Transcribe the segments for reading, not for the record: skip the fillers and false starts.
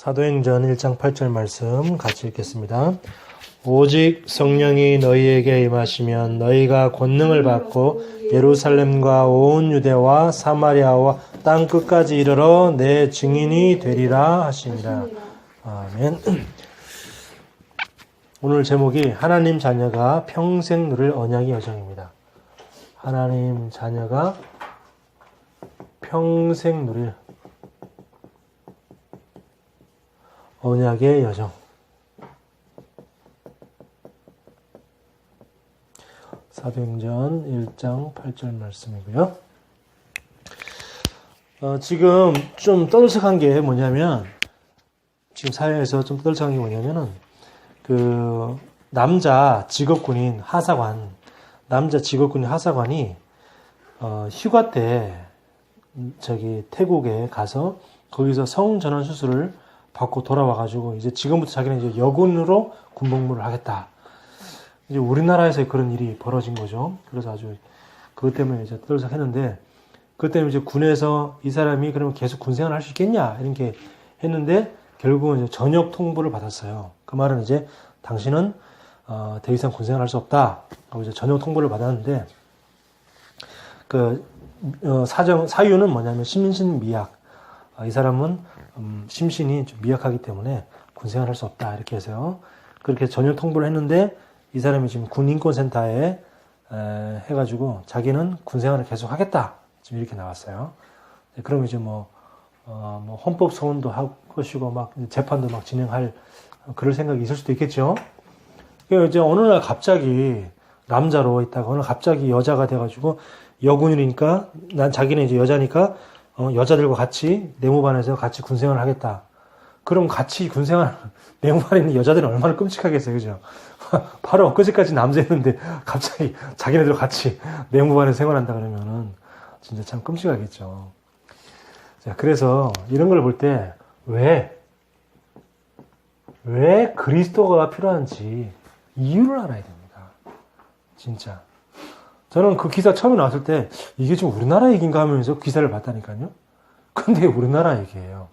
사도행전 1장 8절 말씀 같이 읽겠습니다. 오직 성령이 너희에게 임하시면 너희가 권능을 받고 예루살렘과 온 유대와 사마리아와 땅 끝까지 이르러 내 증인이 되리라 하시니라. 아멘. 오늘 제목이 하나님 자녀가 평생 누릴 언약의 여정입니다. 하나님 자녀가 평생 누릴 언약의 여정. 사도행전 1장 8절 말씀이고요. 지금 좀 떠들썩한 게 뭐냐면, 지금 사회에서 좀 떠들썩한 게 뭐냐면은, 남자 직업군인 하사관이, 휴가 때, 태국에 가서, 거기서 성전환 수술을 받고 돌아와가지고, 이제 지금부터 자기는 이제 여군으로 군복무를 하겠다. 이제 우리나라에서 그런 일이 벌어진 거죠. 그래서 아주, 그것 때문에 이제 떠들썩했는데, 그것 때문에 이제 군에서 이 사람이 그러면 계속 군생활을 할 수 있겠냐, 이렇게 했는데, 결국은 이제 전역 통보를 받았어요. 그 말은 이제, 당신은, 더 이상 군생활을 할 수 없다. 하고 이제 전역 통보를 받았는데, 사유는 뭐냐면, 심신미약. 이 사람은, 심신이 좀 미약하기 때문에 군생활을 할 수 없다. 이렇게 해서요. 그렇게 전역 통보를 했는데, 이 사람이 지금 군인권센터에 해가지고 자기는 군생활을 계속 하겠다. 지금 이렇게 나왔어요. 그럼 이제 헌법 소원도 할 것이고 막 재판도 막 진행할 그럴 생각이 있을 수도 있겠죠. 이제 어느 날 갑자기 남자로 있다가 어느 날 갑자기 여자가 돼가지고 여군이니까 자기는 이제 여자니까 여자들과 같이 내무반에서 같이 군생활을 하겠다. 그럼 같이 군생활 내무반에 있는 여자들은 얼마나 끔찍하겠어요, 그죠? 바로 엊그제까지 남자였는데 갑자기 자기네들 같이 내무반에서 생활한다 그러면은 진짜 참 끔찍하겠죠. 자, 그래서 이런 걸 볼 때 왜 그리스도가 필요한지 이유를 알아야 됩니다. 진짜. 저는 그 기사 처음에 나왔을 때 이게 지금 우리나라 얘기인가 하면서 기사를 봤다니까요. 근데 우리나라 얘기예요.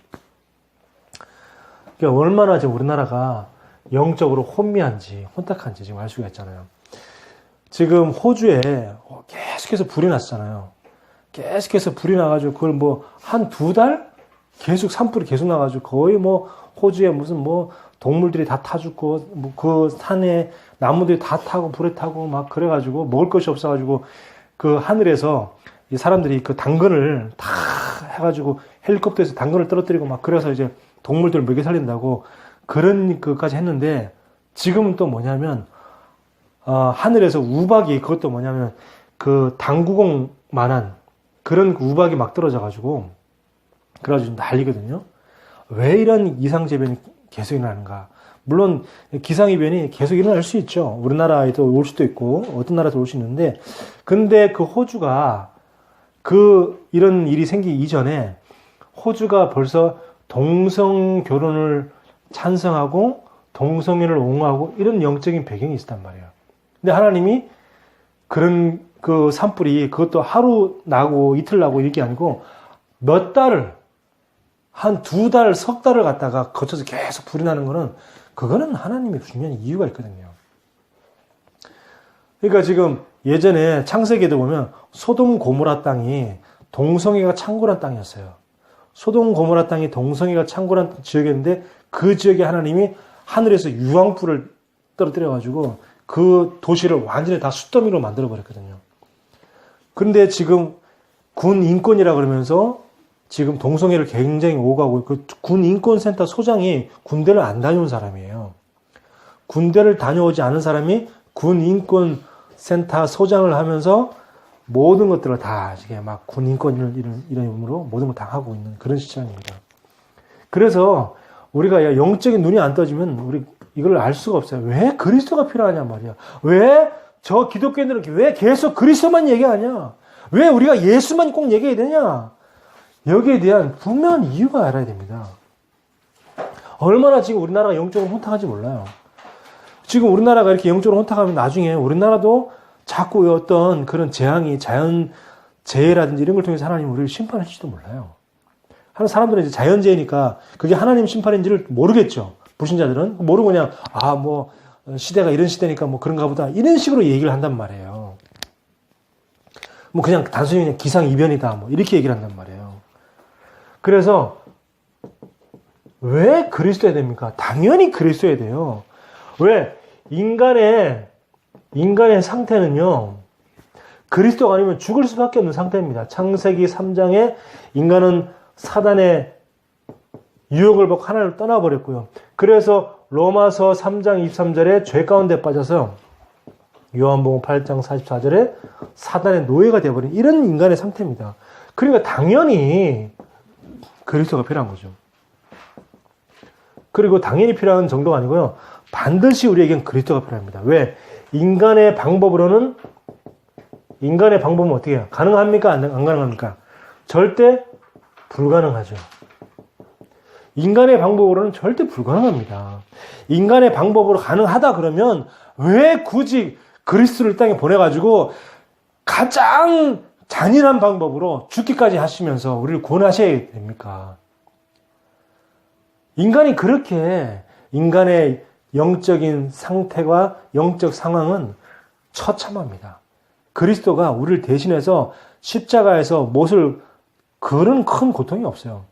그러니까 얼마나 지금 우리나라가 영적으로 혼미한지 혼탁한지 지금 알 수가 있잖아요. 지금 호주에 계속해서 불이 났잖아요. 계속해서 불이 나가지고 그걸 한 두 달 계속 산불이 계속 나가지고 거의 호주에 무슨 동물들이 다 타 죽고 그 산에 나무들이 다 타고 불에 타고 막 그래가지고 먹을 것이 없어가지고 그 하늘에서 이 사람들이 그 당근을 다 해가지고 헬리콥터에서 당근을 떨어뜨리고 막 그래서 이제 동물들을 먹여 살린다고 그런 것까지 했는데 지금은 또 뭐냐면 하늘에서 우박이 그것도 뭐냐면 그 당구공만한 그런 우박이 막 떨어져가지고 그래가지고 난리거든요. 왜 이런 이상재변이 계속 일어나는가? 물론 기상이변이 계속 일어날 수 있죠. 우리나라에도 올 수도 있고 어떤 나라도 올 수 있는데 근데 그 호주가 이런 일이 생기기 이전에 호주가 벌써 동성 결혼을 찬성하고 동성애를 옹호하고 이런 영적인 배경이 있었단 말이에요. 근데 하나님이 그런 그 산불이 그것도 하루 나고 이틀 나고 이게 아니고 몇 달을 한 두 달, 석 달을 갖다가 거쳐서 계속 불이 나는 거는 그거는 하나님의 분명히 이유가 있거든요. 그러니까 지금 예전에 창세기에도 보면 소돔 고모라 땅이 동성애가 창궐한 땅이었어요. 소돔 고모라 땅이 동성애가 창궐한 지역이었는데 그 지역에 하나님이 하늘에서 유황불을 떨어뜨려가지고 그 도시를 완전히 다 숯더미로 만들어버렸거든요. 그런데 지금 군 인권이라 그러면서 지금 동성애를 굉장히 오가고 그 군 인권센터 소장이 군대를 안 다녀온 사람이에요. 군대를 다녀오지 않은 사람이 군 인권센터 소장을 하면서 모든 것들을 다 이게 막 군 인권을 이런 의미로 모든 걸 다 하고 있는 그런 시장입니다. 그래서 우리가 영적인 눈이 안 떠지면 우리 이걸 알 수가 없어요. 왜 그리스도가 필요하냐 말이야. 왜 저 기독교인들은 왜 계속 그리스도만 얘기하냐? 왜 우리가 예수만 꼭 얘기해야 되냐? 여기에 대한 분명한 이유가 알아야 됩니다. 얼마나 지금 우리나라가 영적으로 혼탁한지 몰라요. 지금 우리나라가 이렇게 영적으로 혼탁하면 나중에 우리나라도 자꾸 어떤 그런 재앙이 자연 재해라든지 이런 걸 통해서 하나님 우리를 심판할지도 몰라요. 하는 사람들은 이제 자연재해니까 그게 하나님 심판인지를 모르겠죠. 불신자들은 모르고 그냥 뭐 시대가 이런 시대니까 뭐 그런가 보다 이런 식으로 얘기를 한단 말이에요. 뭐 그냥 단순히 그냥 기상이변이다 뭐 이렇게 얘기를 한단 말이에요. 그래서 왜 그리스도야 됩니까? 당연히 그리스도야 돼요. 왜? 인간의 상태는요, 그리스도가 아니면 죽을 수밖에 없는 상태입니다. 창세기 3장에 인간은 사단의 유혹을 받고 하나님을 떠나버렸고요. 그래서 로마서 3장 23절에 죄 가운데 빠져서 요한복음 8장 44절에 사단의 노예가 되어버린 이런 인간의 상태입니다. 그러니까 당연히 그리스도가 필요한 거죠. 그리고 당연히 필요한 정도가 아니고요. 반드시 우리에겐 그리스도가 필요합니다. 왜? 인간의 방법은 어떻게 해요? 가능합니까? 안 가능합니까? 절대 불가능하죠. 인간의 방법으로는 절대 불가능합니다. 인간의 방법으로 가능하다 그러면 왜 굳이 그리스도를 땅에 보내가지고 가장 잔인한 방법으로 죽기까지 하시면서 우리를 구원하셔야 됩니까? 인간이 그렇게 인간의 영적인 상태와 영적 상황은 처참합니다. 그리스도가 우리를 대신해서 십자가에서 못을 그런 큰 고통이 없어요.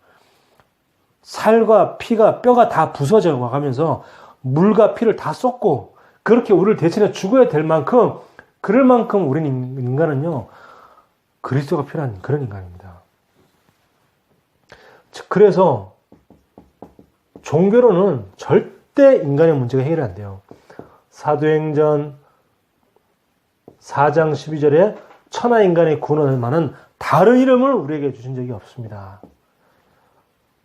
살과 피가 뼈가 다 부서져 가면서 물과 피를 다 쏟고 그렇게 우리를 대신해 죽어야 될 만큼 그럴 만큼 우리는 인간은요 그리스도가 필요한 그런 인간입니다. 그래서 종교로는 절대 인간의 문제가 해결이 안 돼요. 사도행전 4장 12절에 천하 인간의 구원을 많은 다른 이름을 우리에게 주신 적이 없습니다.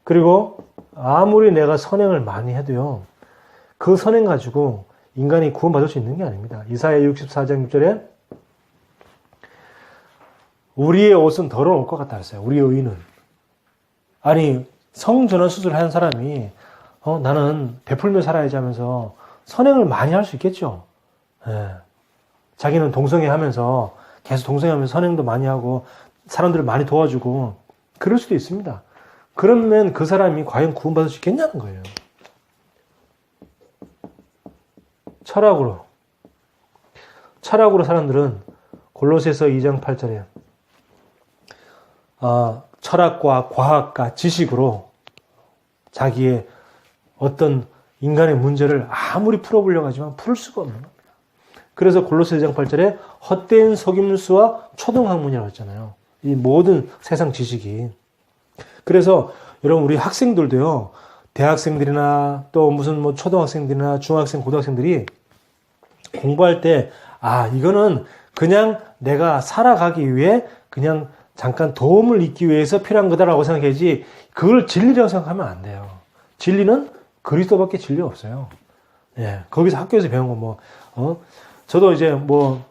그리고 아무리 내가 선행을 많이 해도요. 그 선행 가지고 인간이 구원받을 수 있는 게 아닙니다. 이사야 64장 6절에 우리의 옷은 더러운 옷과 같다 그랬어요. 우리의 의는. 아니 성전환 수술을 한 사람이 나는 베풀며 살아야지 하면서 선행을 많이 할 수 있겠죠. 예. 자기는 동성애하면서 계속 동성애하면서 선행도 많이 하고 사람들을 많이 도와주고 그럴 수도 있습니다. 그러면 그 사람이 과연 구원받을 수 있겠냐는 거예요. 철학으로 사람들은 골로새서 2장 8절에 철학과 과학과 지식으로 자기의 어떤 인간의 문제를 아무리 풀어보려고 하지만 풀 수가 없는 겁니다. 그래서 골로새 2장 8절에 헛된 속임수와 초등학문이라고 했잖아요. 이 모든 세상 지식이. 그래서 여러분 우리 학생들도요. 대학생들이나 또 무슨 뭐 초등학생들이나 중학생, 고등학생들이 공부할 때 이거는 그냥 내가 살아가기 위해 그냥 잠깐 도움을 잊기 위해서 필요한 거다라고 생각해야지 그걸 진리라고 생각하면 안 돼요. 진리는 그리스도밖에 진리가 없어요. 예, 거기서 학교에서 배운 거 저도 이제 뭐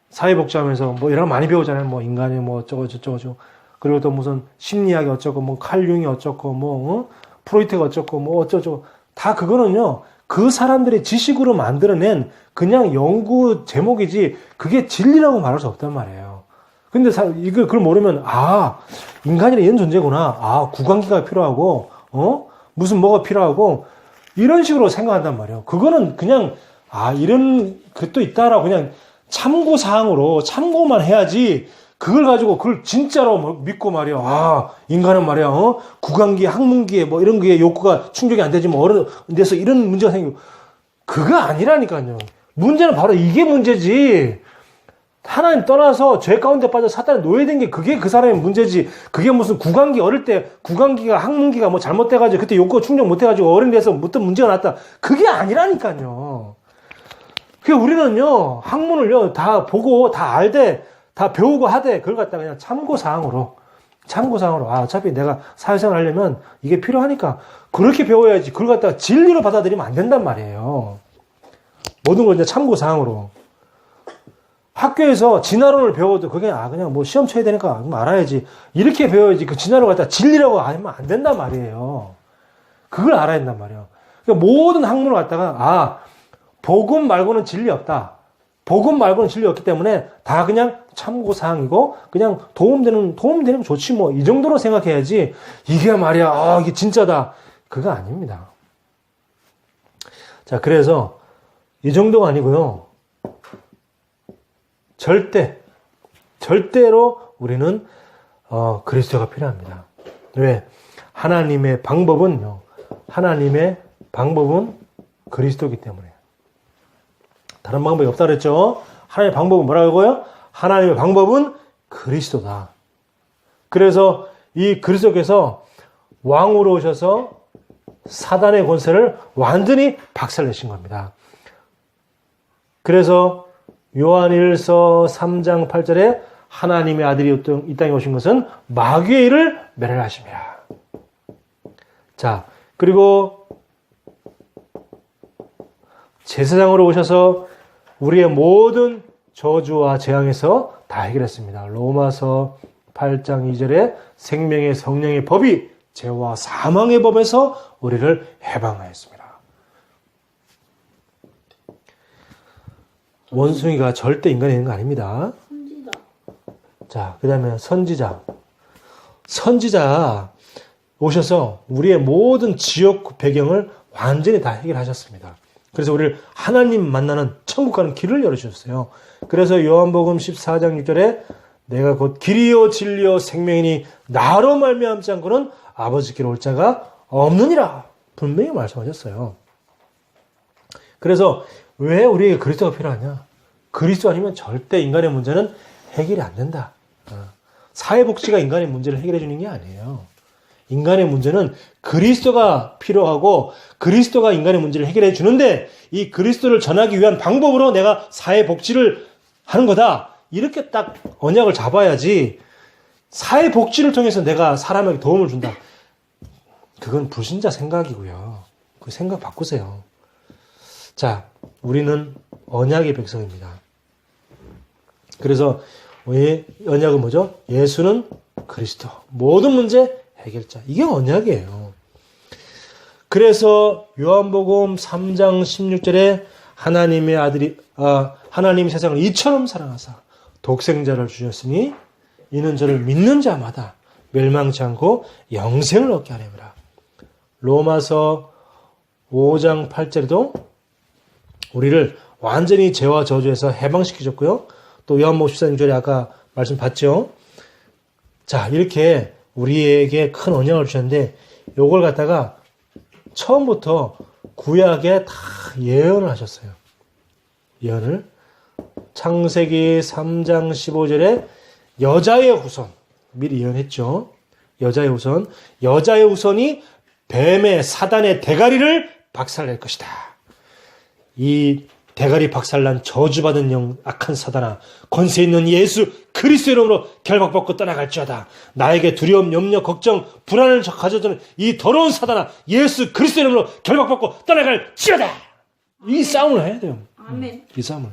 사회복지하면서 뭐 이런 거 많이 배우잖아요. 뭐 인간이 뭐 어쩌고 저쩌고 그리고 또 무슨 심리학이 어쩌고 뭐 칼융이 어쩌고 프로이트가 어쩌고 뭐 어쩌고 다 그거는요. 그 사람들의 지식으로 만들어낸 그냥 연구 제목이지 그게 진리라고 말할 수 없단 말이에요. 근데 그걸 모르면 인간이란 이런 존재구나. 구강기가 필요하고 무슨 뭐가 필요하고 이런 식으로 생각한단 말이에요. 그거는 그냥 이런 것도 있다라고 그냥 참고사항으로 참고만 해야지 그걸 가지고 그걸 진짜로 믿고 말이야. 인간은 말이야. 구강기, 항문기에 뭐 이런 게 욕구가 충족이 안 되지 뭐 어른 데서 이런 문제가 생기고 그거 아니라니까요. 문제는 바로 이게 문제지. 하나님 떠나서 죄 가운데 빠져 사단에 노예된 게 그게 그 사람의 문제지. 그게 무슨 구강기 어릴 때 구강기가 항문기가 뭐 잘못돼가지고 그때 욕구가 충족 못해가지고 어른 돼서 어떤 문제가 났다. 그게 아니라니까요. 우리는요 학문을요 다 보고 다 알되 다 배우고 하되 그걸 갖다가 그냥 참고사항으로 어차피 내가 사회생활 하려면 이게 필요하니까 그렇게 배워야지 그걸 갖다가 진리로 받아들이면 안 된단 말이에요. 모든 걸 이제 참고사항으로 학교에서 진화론을 배워도 그게 그냥 뭐 시험 쳐야 되니까 알아야지 이렇게 배워야지 그 진화론을 갖다가 진리라고 하면 안 된단 말이에요. 그걸 알아야 된단 말이에요. 그러니까 모든 학문을 갖다가 복음 말고는 진리 없다. 복음 말고는 진리 없기 때문에 다 그냥 참고사항이고 그냥 도움되는 거 좋지 뭐 이 정도로 생각해야지 이게 말이야 이게 진짜다 그거 아닙니다. 자, 그래서 이 정도가 아니고요. 절대로 우리는 그리스도가 필요합니다. 왜? 하나님의 방법은 그리스도이기 때문에. 다른 방법이 없다 그랬죠? 하나님의 방법은 뭐라고요? 하나님의 방법은 그리스도다. 그래서 이 그리스도께서 왕으로 오셔서 사단의 권세를 완전히 박살내신 겁니다. 그래서 요한일서 3장 8절에 하나님의 아들이 이 땅에 오신 것은 마귀의 일을 멸하심이라. 자, 그리고 제사장으로 오셔서 우리의 모든 저주와 재앙에서 다 해결했습니다. 로마서 8장 2절에 생명의 성령의 법이 죄와 사망의 법에서 우리를 해방하였습니다. 원숭이가 절대 인간이 있는 거 아닙니다. 선지자. 자, 그 다음에 선지자 오셔서 우리의 모든 지역 배경을 완전히 다 해결하셨습니다. 그래서 우리를 하나님 만나는 천국 가는 길을 열어주셨어요. 그래서 요한복음 14장 6절에 내가 곧 길이요 진리요 생명이니 나로 말미암지 않고는 아버지께로 올 자가 없느니라 분명히 말씀하셨어요. 그래서 왜 우리에게 그리스도가 필요하냐? 그리스도 아니면 절대 인간의 문제는 해결이 안 된다. 사회복지가 인간의 문제를 해결해 주는 게 아니에요. 인간의 문제는 그리스도가 필요하고 그리스도가 인간의 문제를 해결해 주는데 이 그리스도를 전하기 위한 방법으로 내가 사회복지를 하는 거다. 이렇게 딱 언약을 잡아야지 사회복지를 통해서 내가 사람에게 도움을 준다. 그건 불신자 생각이고요. 그 생각 바꾸세요. 자, 우리는 언약의 백성입니다. 그래서 언약은 뭐죠? 예수는 그리스도. 모든 문제 해결자. 이게 언약이에요. 그래서 요한복음 3장 16절에 하나님이 세상을 이처럼 사랑하사 독생자를 주셨으니 이는 저를 믿는 자마다 멸망치 않고 영생을 얻게 하려니라. 로마서 5장 8절에도 우리를 완전히 죄와 저주에서 해방시키셨고요. 또 요한복음 14절에 아까 말씀 봤죠. 자, 이렇게 우리에게 큰 언약을 주셨는데 요걸 갖다가 처음부터 구약에 다 예언을 하셨어요. 예언을 창세기 3장 15절에 여자의 후손 미리 예언했죠. 여자의 후손이 뱀의 사단의 대가리를 박살낼 것이다. 이 대가리 박살난 저주받은 악한 사단아 권세 있는 예수 그리스도 이름으로 결박받고 떠나갈지어다. 나에게 두려움, 염려, 걱정, 불안을 가져주는 이 더러운 사단아 예수 그리스도 이름으로 결박받고 떠나갈지어다. 이 싸움을 해야 돼요. 아멘. 이 싸움을.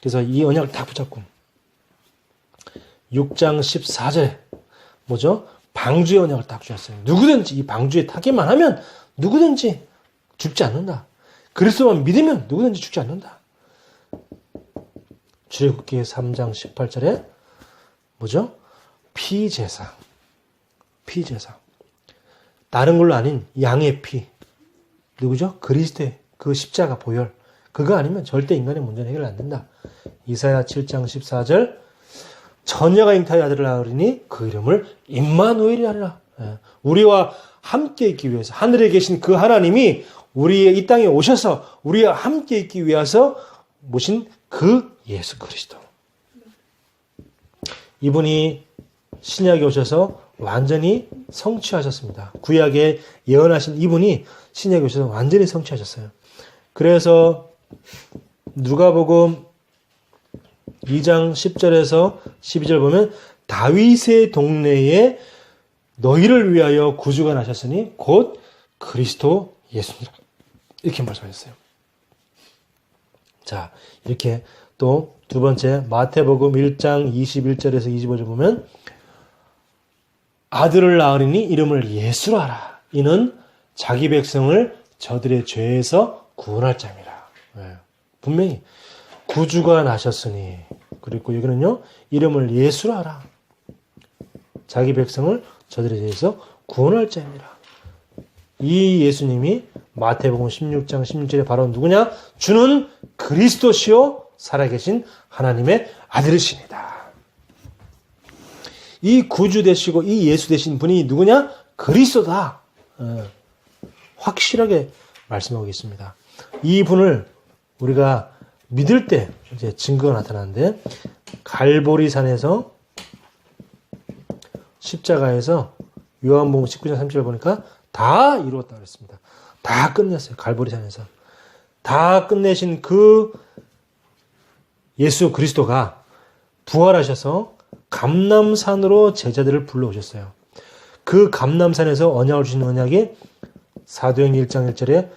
그래서 이 언약을 딱 붙잡고 6장 14절에 뭐죠? 방주의 언약을 딱 주셨어요. 누구든지 이 방주에 타기만 하면 누구든지 죽지 않는다. 그리스도만 믿으면 누구든지 죽지 않는다. 출애굽기 3장 18절에 뭐죠? 피제사. 다른 걸로 아닌 양의 피. 누구죠? 그리스도의 그 십자가 보혈. 그거 아니면 절대 인간의 문제는 해결 안 된다. 이사야 7장 14절 처녀가 잉타의 아들을 낳으리니 그 이름을 임마누엘이 하리라. 우리와 함께 있기 위해서 하늘에 계신 그 하나님이 우리의 이 땅에 오셔서 우리와 함께 있기 위해서 모신 그 예수 그리스도. 이분이 신약에 오셔서 완전히 성취하셨습니다. 구약에 예언하신 이분이 신약에 오셔서 완전히 성취하셨어요. 그래서 누가복음 2장 10절에서 12절 보면 다윗의 동네에 너희를 위하여 구주가 나셨으니 곧 그리스도 예수니라. 이렇게 말씀하셨어요. 자, 이렇게 또 두 번째 마태복음 1장 21절에서 25절 보면 아들을 낳으리니 이름을 예수로 하라. 이는 자기 백성을 저들의 죄에서 구원할 자입니다. 분명히 구주가 나셨으니, 그리고 여기는요, 이름을 예수라 하라. 자기 백성을 저들에 대해서 구원할 자입니다. 이 예수님이 마태복음 16장 16절에 바로 누구냐? 주는 그리스도시요 살아계신 하나님의 아들이십니다. 이 구주 되시고 이 예수 되신 분이 누구냐? 그리스도다. 확실하게 말씀하고 있습니다. 이 분을 우리가 믿을 때 이제 증거가 나타나는데, 갈보리산에서 십자가에서 요한복음 19장 30절 보니까 다 이루었다 그랬습니다. 다 끝냈어요. 갈보리산에서. 다 끝내신 그 예수 그리스도가 부활하셔서 감람산으로 제자들을 불러오셨어요. 그 감람산에서 언약을 주신 언약이 사도행전 1장 1절에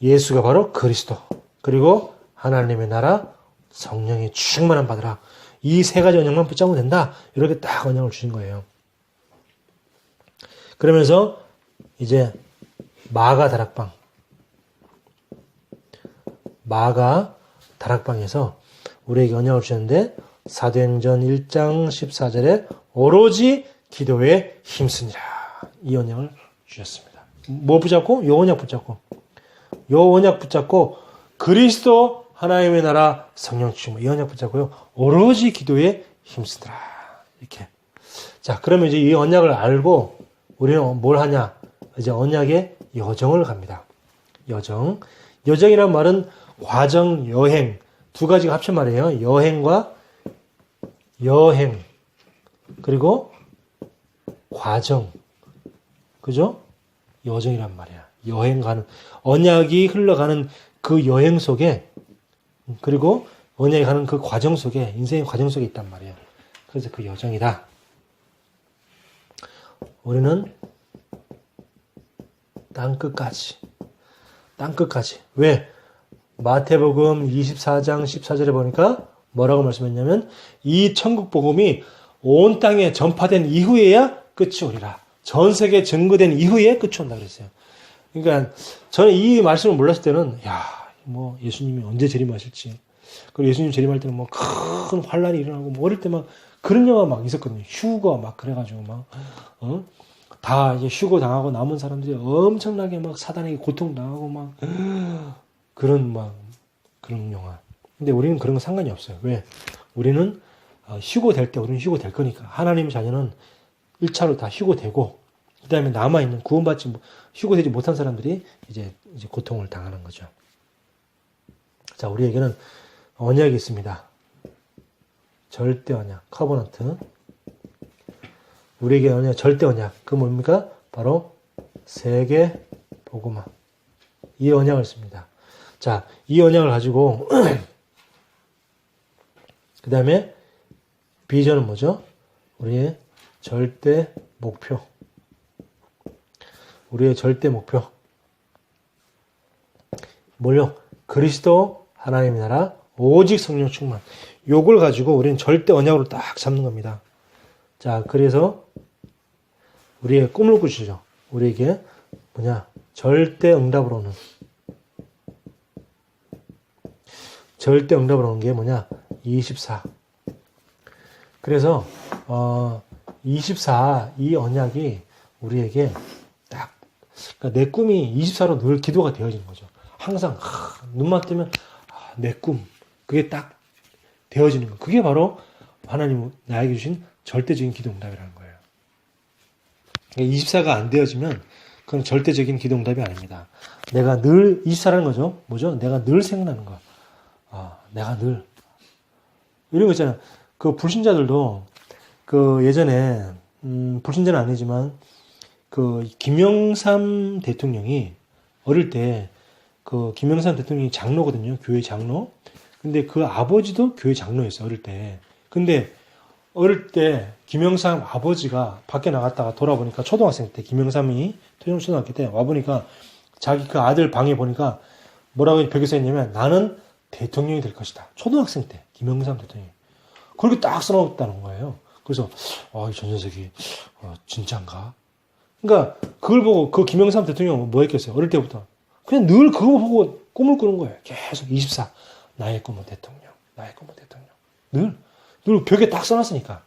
예수가 바로 그리스도, 그리고 하나님의 나라, 성령의 충만함 받으라. 이 세 가지 언약만 붙잡으면 된다. 이렇게 딱 언약을 주신 거예요. 그러면서 이제 마가 다락방에서 우리에게 언약을 주셨는데, 사도행전 1장 14절에 오로지 기도에 힘쓰니라. 이 언약을 주셨습니다. 뭐 붙잡고? 요 언약 붙잡고. 요 언약 붙잡고 그리스도 하나님의 나라 성령 충만, 이 언약 붙잡고요. 오로지 기도에 힘쓰더라. 이렇게. 자, 그러면 이제 이 언약을 알고 우리는 뭘 하냐? 이제 언약의 여정을 갑니다. 여정. 여정이란 말은 과정, 여행, 두 가지가 합친 말이에요. 여행과 여행, 그리고 과정. 그죠? 여정이란 말이야. 여행 가는, 언약이 흘러가는 그 여행 속에, 그리고 언약이 가는 그 과정 속에, 인생의 과정 속에 있단 말이에요. 그래서 그 여정이다. 우리는 땅끝까지. 왜? 마태복음 24장 14절에 보니까 뭐라고 말씀했냐면, 이 천국 복음이 온 땅에 전파된 이후에야 끝이 오리라. 전 세계에 증거된 이후에 끝이 온다 그랬어요. 그러니까 저는 이 말씀을 몰랐을 때는, 뭐 예수님이 언제 재림하실지, 그리고 예수님 재림할 때는 뭐 큰 환란이 일어나고, 뭐 어릴 때 막 그런 영화 막 있었거든요. 휴거 막 그래가지고 막 다 이제 휴거 당하고 남은 사람들이 엄청나게 막 사단에게 고통 당하고 막 그런 영화. 근데 우리는 그런 거 상관이 없어요. 왜? 우리는 휴거될 때 우리는 휴거될 거니까. 하나님의 자녀는 1차로 다 휴거되고, 그 다음에 남아있는 휴거되지 못한 사람들이 이제 고통을 당하는 거죠. 자, 우리에게는 언약이 있습니다. 절대 언약, 커버넌트. 우리에게 언약, 절대 언약. 그 뭡니까? 바로 세계 복음화. 이 언약을 씁니다. 자, 이 언약을 가지고 그 다음에 비전은 뭐죠? 우리의 절대 목표. 우리의 절대 목표. 뭘요? 그리스도 하나님의 나라, 오직 성령 충만. 요걸 가지고 우리는 절대 언약으로 딱 잡는 겁니다. 자, 그래서 우리의 꿈을 꾸시죠. 우리에게 절대 응답으로 오는. 절대 응답으로 오는 게 뭐냐? 24. 그래서 24, 이 언약이 우리에게 딱, 그러니까 내 꿈이 24로 늘 기도가 되어지는 거죠. 항상 눈만 뜨면 내 꿈, 그게 딱 되어지는 거. 그게 바로 하나님 나에게 주신 절대적인 기도 응답이라는 거예요. 24가 안 되어지면 그건 절대적인 기도 응답이 아닙니다. 내가 늘 24라는 거죠. 뭐죠? 내가 늘 생각나는 거. 내가 늘 이런 거 있잖아요. 그 불신자들도 그 예전에 불신자는 아니지만 그 김영삼 대통령이 어릴 때 그 김영삼 대통령이 장로거든요. 교회 장로. 근데 그 아버지도 교회 장로였어요. 어릴 때. 근데 어릴 때 김영삼 아버지가 밖에 나갔다가 돌아보니까 초등학생 때 김영삼이 초등학교 때 와보니까 자기 그 아들 방에 보니까 뭐라고 벽에 써있냐면 나는 대통령이 될 것이다. 초등학생 때 김영삼 대통령이. 그렇게 딱 써놓았다는 거예요. 그래서 이 전 녀석이 진짜인가? 그러니까 그걸 보고 그 김영삼 대통령은 뭐 했겠어요? 어릴 때부터. 그냥 늘 그거 보고 꿈을 꾸는 거예요. 계속 24. 나의 꿈은 대통령. 나의 꿈은 대통령. 늘 벽에 딱 써놨으니까.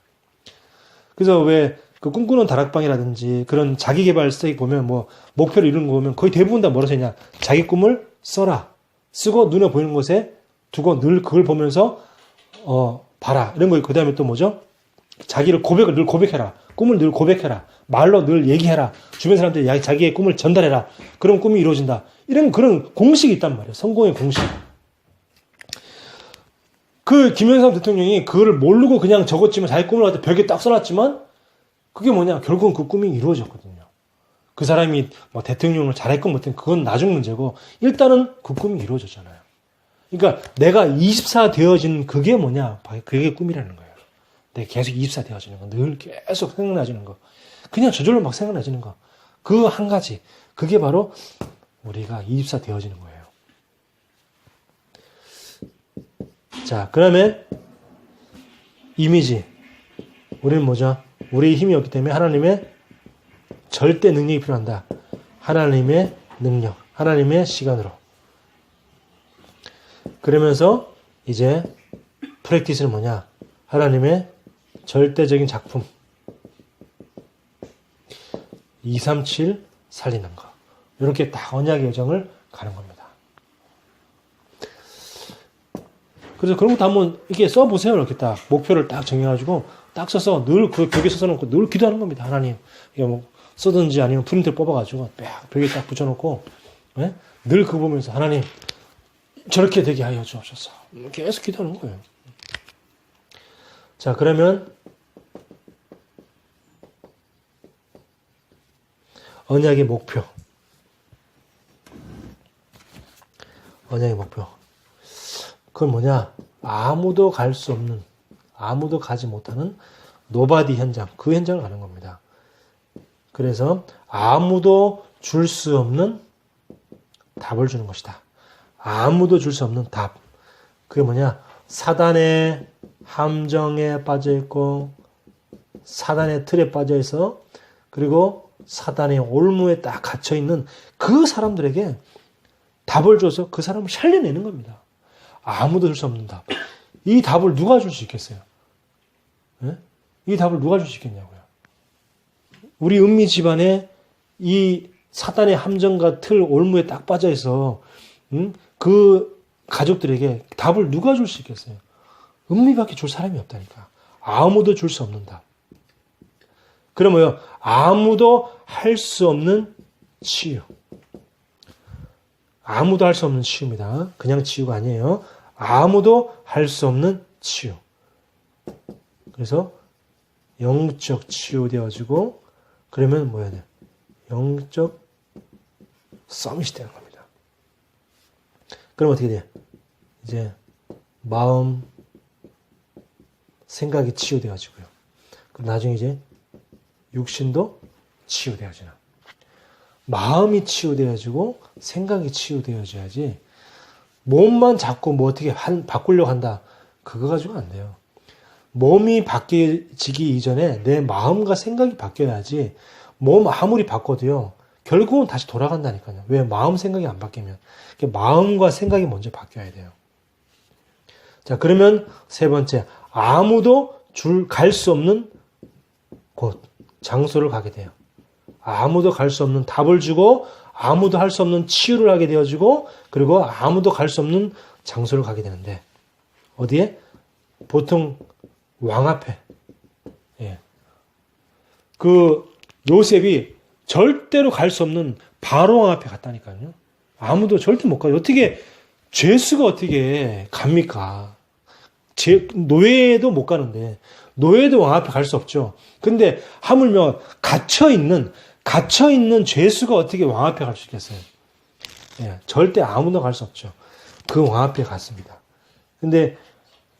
그래서 왜 그 꿈꾸는 다락방이라든지 그런 자기개발 스테이 보면 뭐 목표를 이루는 거 보면 거의 대부분 다 뭐라고 했냐. 자기 꿈을 써라. 쓰고 눈에 보이는 곳에 두고 늘 그걸 보면서 봐라. 이런 거. 그 다음에 또 뭐죠? 고백을 늘 고백해라. 꿈을 늘 고백해라. 말로 늘 얘기해라. 주변 사람들이 자기의 꿈을 전달해라. 그럼 꿈이 이루어진다. 이런 그런 공식이 있단 말이에요. 성공의 공식. 그 김영삼 대통령이 그거를 모르고 그냥 적었지만 자기 꿈을 갖다 벽에 딱 써놨지만 그게 뭐냐. 결국은 그 꿈이 이루어졌거든요. 그 사람이 뭐 대통령을 잘했건 못했건 그건 나중 문제고 일단은 그 꿈이 이루어졌잖아요. 그러니까 내가 24 되어지는 그게 뭐냐. 그게 꿈이라는 거예요. 내가 계속 24 되어지는 거. 늘 계속 생각나지는 거. 그냥 저절로 막 생각나지는 거. 그 한 가지. 그게 바로 우리가 24 되어지는 거예요. 자, 그다음에 이미지. 우리는 뭐죠? 우리의 힘이 없기 때문에 하나님의 절대 능력이 필요한다. 하나님의 능력, 하나님의 시간으로. 그러면서 이제 프랙티스는 뭐냐? 하나님의 절대적인 작품. 237 살리는 거. 이렇게 딱 언약의 여정을 가는 겁니다. 그래서 그런 것도 한번 이렇게 써보세요. 이렇게 딱 목표를 딱 정해가지고 딱 써서 늘 그 벽에 써놓고 늘 기도하는 겁니다. 하나님. 이거 뭐 쓰든지 아니면 프린트를 뽑아가지고 벽에 딱 붙여놓고 네? 늘 그거 보면서 하나님 저렇게 되게 하여 주옵소서. 계속 기도하는 거예요. 자, 그러면 언약의 목표. 언약의 목표. 그건 뭐냐? 아무도 갈 수 없는, 아무도 가지 못하는 노바디 현장. 그 현장을 가는 겁니다. 그래서 아무도 줄 수 없는 답을 주는 것이다. 아무도 줄 수 없는 답. 그게 뭐냐? 사단의 함정에 빠져있고 사단의 틀에 빠져있어 그리고 사단의 올무에 딱 갇혀있는 그 사람들에게 답을 줘서 그 사람을 살려내는 겁니다. 아무도 줄 수 없는 답. 이 답을 누가 줄 수 있겠어요? 네? 이 답을 누가 줄 수 있겠냐고요. 우리 은미 집안에 이 사단의 함정과 틀 올무에 딱 빠져있어 그 가족들에게 답을 누가 줄 수 있겠어요? 은미밖에 줄 사람이 없다니까. 아무도 줄 수 없는 답. 그러면요, 아무도 할 수 없는 치유. 아무도 할 수 없는 치유입니다. 그냥 치유가 아니에요. 아무도 할 수 없는 치유. 그래서 영적 치유되어지고 그러면 뭐 해야 돼요? 영적 서밋이 되는 겁니다. 그럼 어떻게 돼요? 이제 마음, 생각이 치유되어지고요. 그럼 나중에 이제 육신도 치유되어지는. 마음이 치유되어지고 생각이 치유되어져야지 몸만 자꾸 뭐 어떻게 바꾸려고 한다. 그거 가지고 안 돼요. 몸이 바뀌어지기 이전에 내 마음과 생각이 바뀌어야지 몸 아무리 바꿔도요. 결국은 다시 돌아간다니까요. 왜? 마음 생각이 안 바뀌면. 마음과 생각이 먼저 바뀌어야 돼요. 자, 그러면 세 번째. 아무도 갈 수 없는 곳, 장소를 가게 돼요. 아무도 갈 수 없는 답을 주고 아무도 할 수 없는 치유를 하게 되어지고 그리고 아무도 갈 수 없는 장소를 가게 되는데 어디에? 보통 왕 앞에. 예. 그 요셉이 절대로 갈 수 없는 바로 왕 앞에 갔다니까요. 아무도 절대 못 가요. 어떻게 죄수가 어떻게 갑니까? 노예도 못 가는데 노예도 왕 앞에 갈 수 없죠. 근데 하물며 갇혀있는 죄수가 어떻게 왕 앞에 갈 수 있겠어요? 예, 절대 아무나 갈 수 없죠. 그 왕 앞에 갔습니다. 근데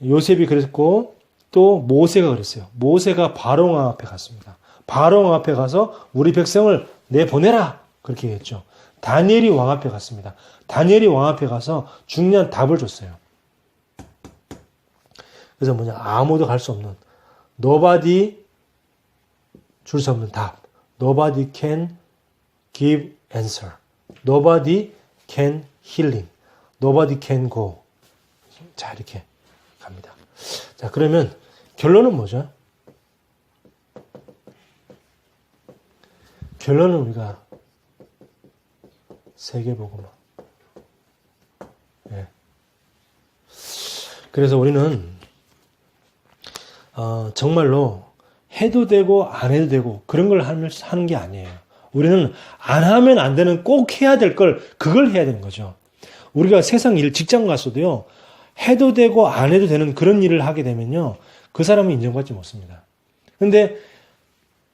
요셉이 그랬고 또 모세가 그랬어요. 모세가 바로 왕 앞에 갔습니다. 바로 왕 앞에 가서 우리 백성을 내보내라 그렇게 했죠. 다니엘이 왕 앞에 갔습니다. 다니엘이 왕 앞에 가서 중요한 답을 줬어요. 그래서 뭐냐? 아무도 갈 수 없는 nobody 줄 수 없는 답. Nobody can give answer. Nobody can healing. Nobody can go. 자, 이렇게 갑니다. 자, 그러면 결론은 뭐죠? 결론은 우리가 세계복음화. 예. 그래서 우리는 정말로 해도 되고 안 해도 되고 그런 걸 하는 게 아니에요. 우리는 안 하면 안 되는 꼭 해야 될 걸 그걸 해야 되는 거죠. 우리가 세상 일 직장 갔어도요. 해도 되고 안 해도 되는 그런 일을 하게 되면요. 그 사람은 인정받지 못습니다. 근데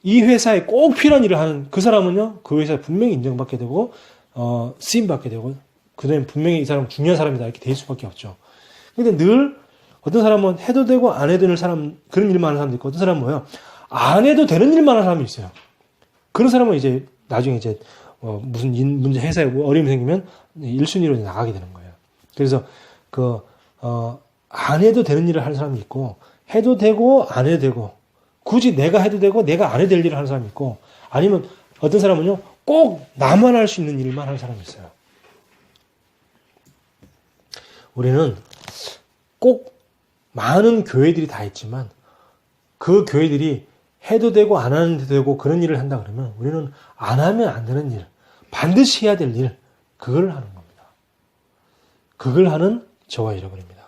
이 회사에 꼭 필요한 일을 하는 그 사람은요. 그 회사에 분명히 인정받게 되고 쓰임받게 되고 그다음에 분명히 이 사람은 중요한 사람이다 이렇게 될 수밖에 없죠. 근데 늘 어떤 사람은 해도 되고 안 해도 되는 사람 그런 일만 하는 사람도 있고 어떤 사람은 뭐예요? 안 해도 되는 일만 하는 사람이 있어요. 그런 사람은 이제 나중에 이제 무슨 문제 회사에 어려움이 생기면 1순위로 나가게 되는 거예요. 그래서 안 해도 되는 일을 하는 사람이 있고 해도 되고 안 해도 되고 굳이 내가 해도 되고 내가 안 해도 될 일을 하는 사람이 있고 아니면 어떤 사람은요 꼭 나만 할 수 있는 일만 하는 사람이 있어요. 우리는 꼭 많은 교회들이 다 있지만 그 교회들이 해도 되고 안 해도 되고 그런 일을 한다 그러면 우리는 안 하면 안 되는 일, 반드시 해야 될 일, 그걸 하는 겁니다. 그걸 하는 저와 여러분입니다.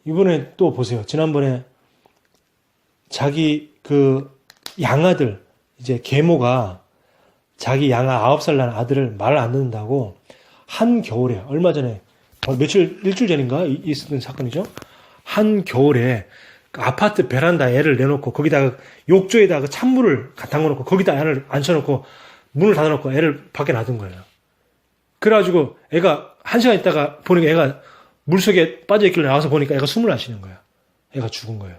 이번에 또 보세요. 지난번에 자기 그 양아들, 이제 계모가 자기 양아 9살 난 아들을 말 안 듣는다고 한겨울에, 얼마 전에, 일주일 전인가 있었던 사건이죠. 한겨울에 그 아파트 베란다에 애를 내놓고 거기다가 욕조에다가 찬물을 담궈놓고 거기다 애를 앉혀놓고 문을 닫아놓고 애를 밖에 놔둔 거예요. 그래가지고 애가 1시간 있다가 보니까 애가 물속에 빠져있길래 나와서 보니까 애가 숨을 안 쉬는 거야. 애가 죽은 거예요.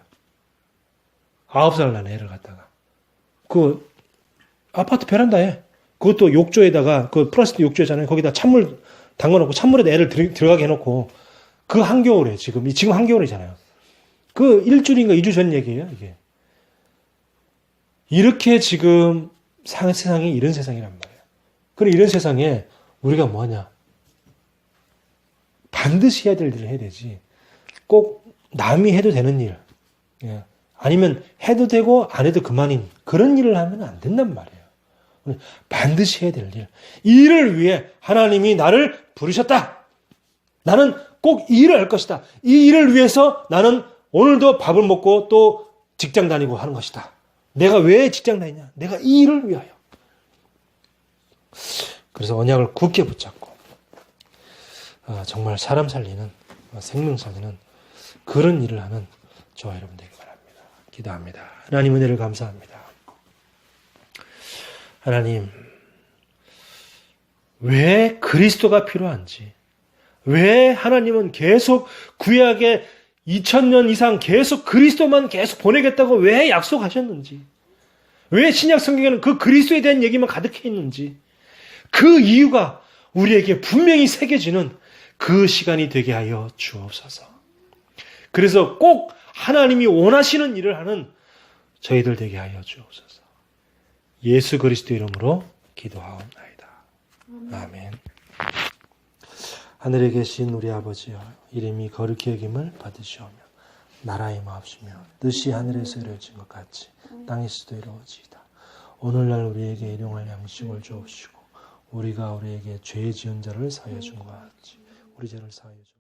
9살 난 애를 갖다가. 그 아파트 베란다에 그것도 욕조에다가 그 플라스틱 욕조잖아요. 거기다 찬물 담궈놓고 찬물에다 애를 들어가게 해놓고 그 한겨울에 지금 한겨울이잖아요. 그 일주일인가 2주 전 얘기예요, 이게. 이렇게 지금 세상이 이런 세상이란 말이에요. 그럼 이런 세상에 우리가 뭐하냐? 반드시 해야 될 일을 해야 되지. 꼭 남이 해도 되는 일, 예. 아니면 해도 되고 안 해도 그만인 그런 일을 하면 안 된단 말이에요. 반드시 해야 될 일. 이 일을 위해 하나님이 나를 부르셨다. 나는 꼭 이 일을 할 것이다. 이 일을 위해서 나는 오늘도 밥을 먹고 또 직장 다니고 하는 것이다. 내가 왜 직장 다니냐? 내가 이 일을 위하여. 그래서 언약을 굳게 붙잡고 정말 사람 살리는 생명 살리는 그런 일을 하는 저와 여러분 되기 바랍니다. 기도합니다. 하나님 은혜를 감사합니다. 하나님 왜 그리스도가 필요한지 왜 하나님은 계속 구약에 2000년 이상 계속 그리스도만 계속 보내겠다고 왜 약속하셨는지 왜 신약 성경에는 그 그리스도에 대한 얘기만 가득해 있는지 그 이유가 우리에게 분명히 새겨지는 그 시간이 되게 하여 주옵소서. 그래서 꼭 하나님이 원하시는 일을 하는 저희들 되게 하여 주옵소서. 예수 그리스도 이름으로 기도하옵나이다. 아멘. 하늘에 계신 우리 아버지여 이름이 거룩히 여김을 받으시오며 나라의 마옵시며 뜻이 하늘에서 이루어진 것 같이 땅에서도 이루어지이다. 오늘날 우리에게 일용할 양식을 주옵시고 우리가 우리에게 죄 지은 자를 사하여 준 것 같이 우리 죄를 사하여 주옵소서.